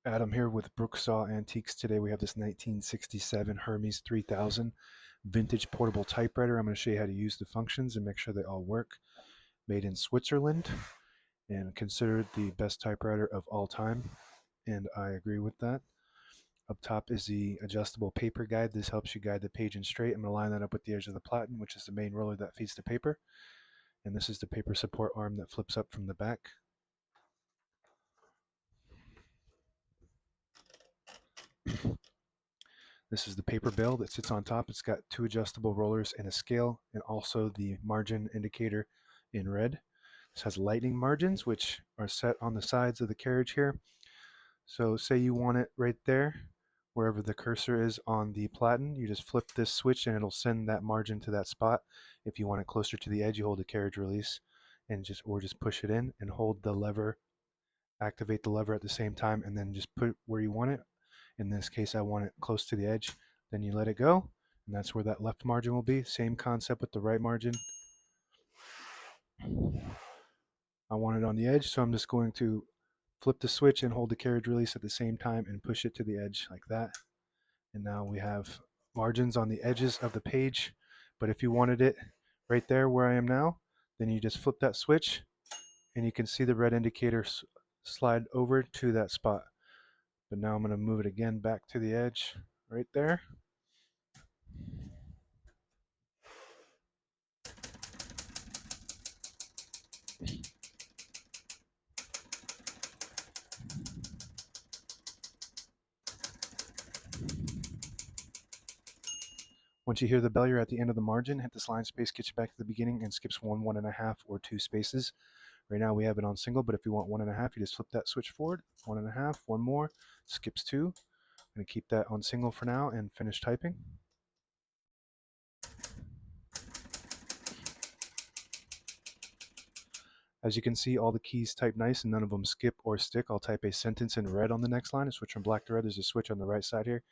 Adam here with Brooksaw Antiques. Today we have this 1967 Hermes 3000 vintage portable typewriter. I'm going to show you how to use the functions and make sure they all work. Made in Switzerland and considered the best typewriter of all time, and I agree with that. Up top is the adjustable paper guide. This helps you guide the page in straight. I'm going to line that up with the edge of the platen, which is the main roller that feeds the paper. And this is the paper support arm that flips up from the back. This is the paper bale that sits on top. It's got two adjustable rollers and a scale, and also the margin indicator in red. This has lightning margins, which are set on the sides of the carriage here. So say you want it right there, wherever the cursor is on the platen, you just flip this switch and it'll send that margin to that spot. If you want it closer to the edge, you hold the carriage release and just push it in and hold the lever, activate the lever at the same time, and then just put it where you want it. In this case, I want it close to the edge. Then you let it go, and that's where that left margin will be. Same concept with the right margin. I want it on the edge, so I'm just going to flip the switch and hold the carriage release at the same time and push it to the edge like that. And now we have margins on the edges of the page. But if you wanted it right there where I am now, then you just flip that switch and you can see the red indicator slide over to that spot. But now I'm going to move it again back to the edge right there. Once you hear the bell, you're at the end of the margin. Hit this line space, get you back to the beginning, and skips 1.5, or 2 spaces. Right now we have it on single, but if you want 1.5, you just flip that switch forward. 1.5, one more, skips 2. I'm going to keep that on single for now and finish typing. As you can see, all the keys type nice and none of them skip or stick. I'll type a sentence in red on the next line and switch from black to red. There's a switch on the right side here.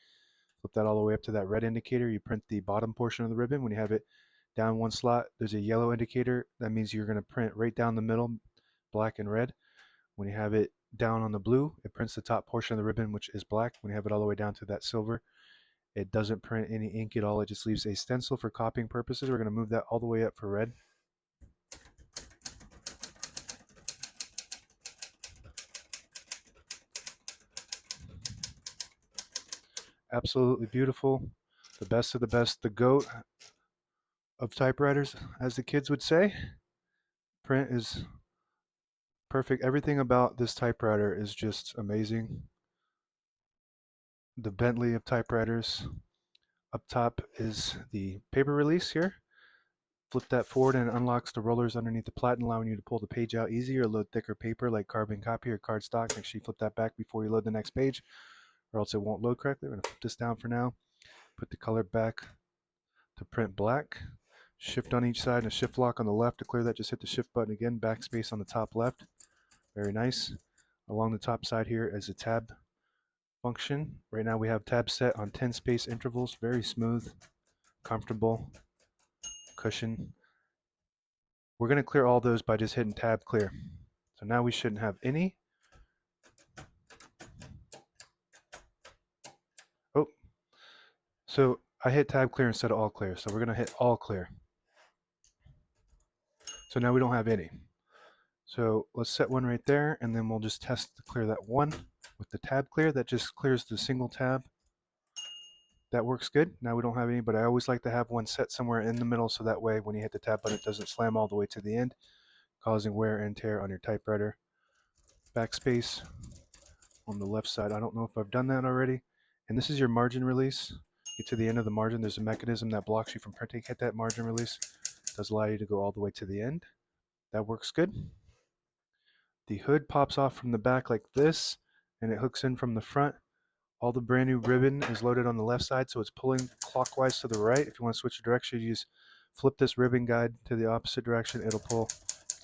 Flip that all the way up to that red indicator. You print the bottom portion of the ribbon. When you have it down one slot, there's a yellow indicator. That means you're going to print right down the middle, black and red. When you have it down on the blue, it prints the top portion of the ribbon, which is black. When you have it all the way down to that silver, it doesn't print any ink at all. It just leaves a stencil for copying purposes. We're going to move that all the way up for red. Absolutely beautiful. The best of the best. The GOAT of typewriters, as the kids would say. Print is perfect. Everything about this typewriter is just amazing. The Bentley of typewriters. Up top is the paper release here. Flip that forward and it unlocks the rollers underneath the platen, allowing you to pull the page out easier, load thicker paper like carbon copy or cardstock. Make sure you flip that back before you load the next page, or else it won't load correctly. We're going to flip this down for now. Put the color back to print black. Shift on each side and a shift lock on the left. To clear that, just hit the shift button again. Backspace on the top left. Very nice. Along the top side here is a tab function. Right now we have tabs set on 10 space intervals. Very smooth, comfortable, cushion. We're going to clear all those by just hitting tab clear. So now we shouldn't have any. Oh, so I hit tab clear instead of all clear. So we're going to hit all clear. So now we don't have any. So let's set one right there, and then we'll just test to clear that one with the tab clear. That just clears the single tab. That works good. Now we don't have any, but I always like to have one set somewhere in the middle so that way when you hit the tab button, it doesn't slam all the way to the end, causing wear and tear on your typewriter. Backspace on the left side. I don't know if I've done that already. And this is your margin release. Get to the end of the margin. There's a mechanism that blocks you from printing. Hit that margin release. It does allow you to go all the way to the end. That works good. The hood pops off from the back like this, and it hooks in from the front. All the brand new ribbon is loaded on the left side, so it's pulling clockwise to the right. If you want to switch the direction, you just flip this ribbon guide to the opposite direction. It'll pull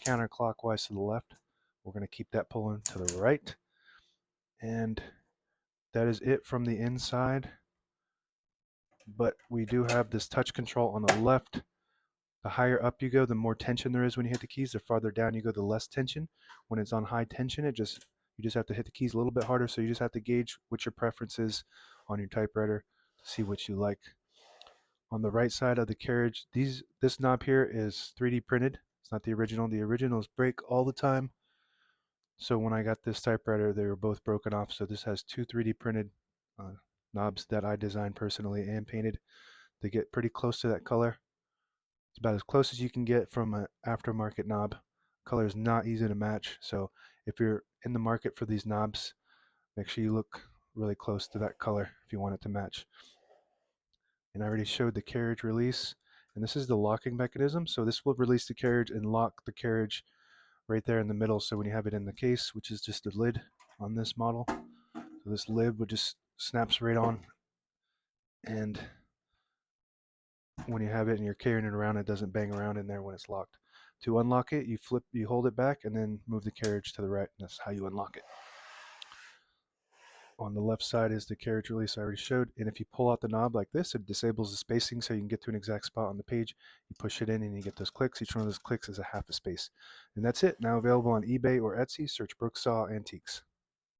counterclockwise to the left. We're going to keep that pulling to the right. And that is it from the inside. But we do have this touch control on the left. The higher up you go, the more tension there is when you hit the keys. The farther down you go, the less tension. When it's on high tension, You just have to hit the keys a little bit harder, so you just have to gauge what your preference is on your typewriter to see what you like. On the right side of the carriage, this knob here is 3D printed. It's not the original. The originals break all the time. So when I got this typewriter, they were both broken off. So this has two 3D printed uh, knobs that I designed personally and painted. They get pretty close to that color. It's about as close as you can get from an aftermarket knob. Color is not easy to match. So if you're in the market for these knobs, make sure you look really close to that color if you want it to match. And I already showed the carriage release. And this is the locking mechanism. So this will release the carriage and lock the carriage right there in the middle. So when you have it in the case, which is just the lid on this model, so this lid would just snaps right on. And when you have it and you're carrying it around, it doesn't bang around in there when it's locked. To unlock it, you hold it back and then move the carriage to the right. And that's how you unlock it. On the left side is the carriage release I already showed. And if you pull out the knob like this, it disables the spacing so you can get to an exact spot on the page. You push it in and you get those clicks. Each one of those clicks is a half a space. And that's it. Now available on eBay or Etsy. Search Brooksaw Antiques.